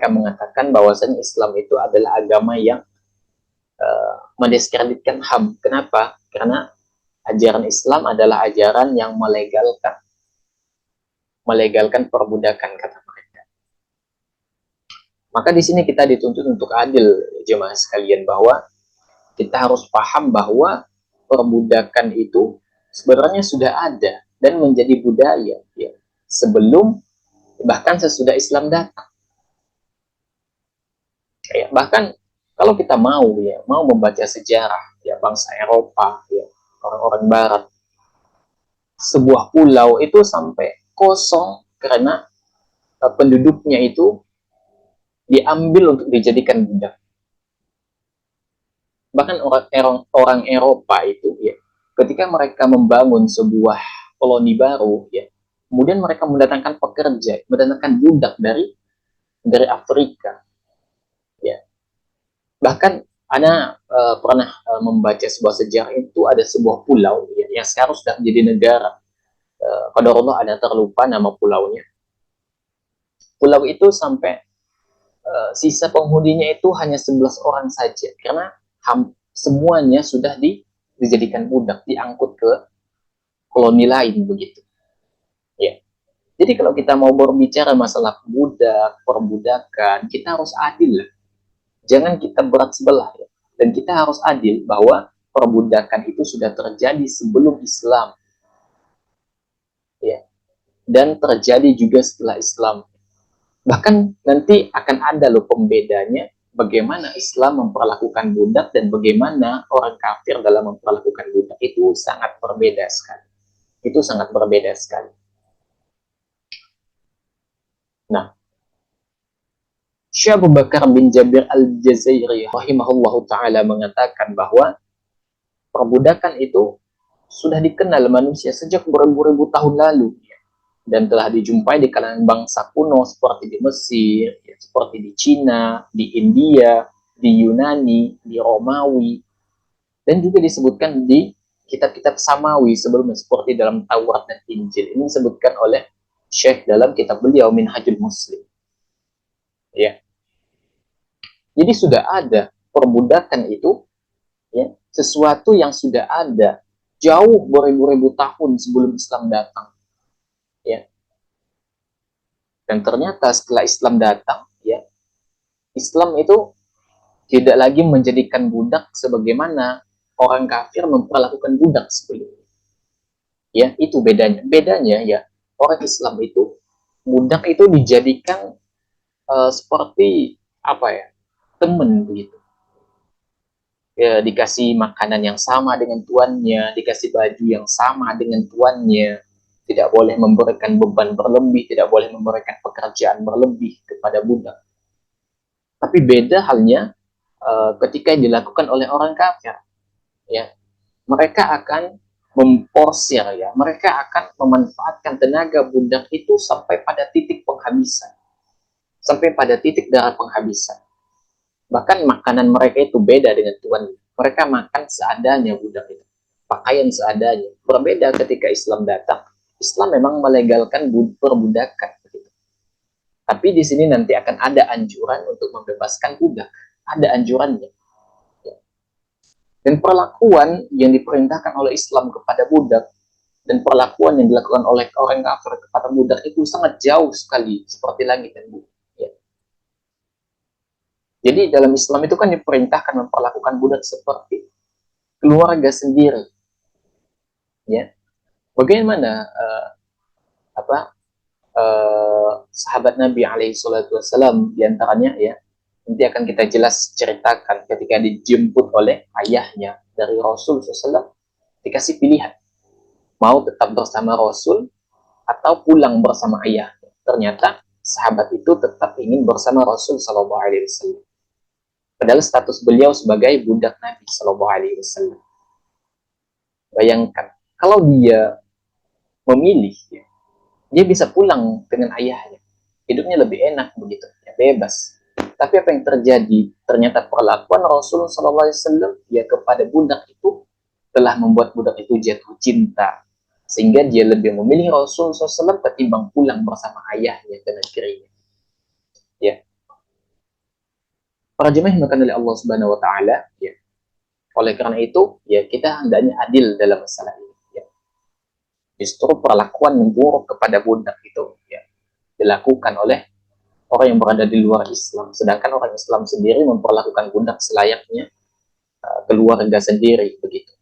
Mereka mengatakan bahwasanya Islam itu adalah agama yang mendiskreditkan HAM. Kenapa? Karena ajaran Islam adalah ajaran yang melegalkan perbudakan, kata mereka. Maka di sini kita dituntut untuk adil, jemaah sekalian, bahwa kita harus paham bahwa perbudakan itu sebenarnya sudah ada dan menjadi budaya ya, sebelum bahkan sesudah Islam datang. Ya, bahkan kalau kita mau membaca sejarah ya bangsa Eropa ya, orang-orang Barat, sebuah pulau itu sampai kosong karena penduduknya itu diambil untuk dijadikan budak. Bahkan orang Eropa itu ya, ketika mereka membangun sebuah koloni baru ya, kemudian mereka mendatangkan pekerja, mendatangkan budak dari Afrika ya. Bahkan Ana pernah membaca sebuah sejarah, itu ada sebuah pulau ya, yang sekarang sudah menjadi negara. Qadarullah ada terlupa nama pulaunya. Pulau itu sampai sisa penghuninya itu hanya 11 orang saja, karena semuanya sudah dijadikan budak, diangkut ke koloni lain begitu. Ya. Jadi kalau kita mau berbicara masalah budak, perbudakan, kita harus adil. Jangan kita berat sebelah ya. Dan kita harus adil bahwa perbudakan itu sudah terjadi sebelum Islam. Ya. Dan terjadi juga setelah Islam. Bahkan nanti akan ada loh pembedanya bagaimana Islam memperlakukan budak dan bagaimana orang kafir dalam memperlakukan budak. Itu sangat berbeda sekali. Itu sangat berbeda sekali. Nah, Syekh Abu Bakar bin Jabir Al-Jazairi rahimahullahu taala mengatakan bahwa perbudakan itu sudah dikenal manusia sejak beribu-ribu tahun lalu dan telah dijumpai di kalangan bangsa kuno seperti di Mesir, seperti di Cina, di India, di Yunani, di Romawi, dan juga disebutkan di kitab-kitab Samawi sebelumnya seperti dalam Taurat dan Injil. Ini disebutkan oleh Syekh dalam kitab beliau Minhajul Muslim. Ya. Jadi sudah ada perbudakan itu ya, sesuatu yang sudah ada jauh beribu-ribu tahun sebelum Islam datang. Ya. Dan ternyata setelah Islam datang, ya, Islam itu tidak lagi menjadikan budak sebagaimana orang kafir memperlakukan budak sebelumnya. Ya, itu bedanya. Bedanya ya, orang Islam itu budak itu dijadikan seperti apa ya? Teman begitu. Ya, dikasih makanan yang sama dengan tuannya, dikasih baju yang sama dengan tuannya, tidak boleh memberikan beban berlebih, tidak boleh memberikan pekerjaan berlebih kepada budak. Tapi beda halnya ketika yang dilakukan oleh orang kafir, ya, mereka akan memporsir, ya, mereka akan memanfaatkan tenaga budak itu sampai pada titik penghabisan, sampai pada titik darah penghabisan. Bahkan makanan mereka itu beda dengan tuan. Mereka makan seadanya budak itu, pakaian seadanya. Berbeda ketika Islam datang. Islam memang melegalkan perbudakan. Tapi di sini nanti akan ada anjuran untuk membebaskan budak. Ada anjurannya. Dan perlakuan yang diperintahkan oleh Islam kepada budak dan perlakuan yang dilakukan oleh orang kafir kepada budak itu sangat jauh sekali, seperti langit dan bumi. Ya. Jadi dalam Islam itu kan diperintahkan memperlakukan budak seperti keluarga sendiri. Ya. Bagaimana sahabat Nabi alaihi salatu wasallam diantaranya ya, nanti akan kita jelas ceritakan ketika dijemput oleh ayahnya dari Rasul SAW, dikasih pilihan mau tetap bersama Rasul atau pulang bersama ayah. Ternyata sahabat itu tetap ingin bersama Rasul Sallallahu Alaihi Wasallam. Padahal status beliau sebagai budak Nabi Sallallahu Alaihi Wasallam. Bayangkan kalau dia memilih, ya, dia bisa pulang dengan ayahnya, hidupnya lebih enak begitu, ya, bebas. Tapi apa yang terjadi? Ternyata perlakuan Rasul Sallallahu Alaihi Wasallam ya kepada budak itu telah membuat budak itu jatuh cinta, sehingga dia lebih memilih Rasul SAW ketimbang pulang bersama ayahnya ke negerinya. Ya. Para jemaah yang dimakan oleh Allah Subhanahu wa taala, ya. Oleh karena itu, ya kita hendaknya adil dalam masalah ini, ya. Justru perlakuan yang buruk kepada budak itu, ya, dilakukan oleh orang yang berada di luar Islam, sedangkan orang Islam sendiri memperlakukan budak selayaknya keluarga sendiri, begitu.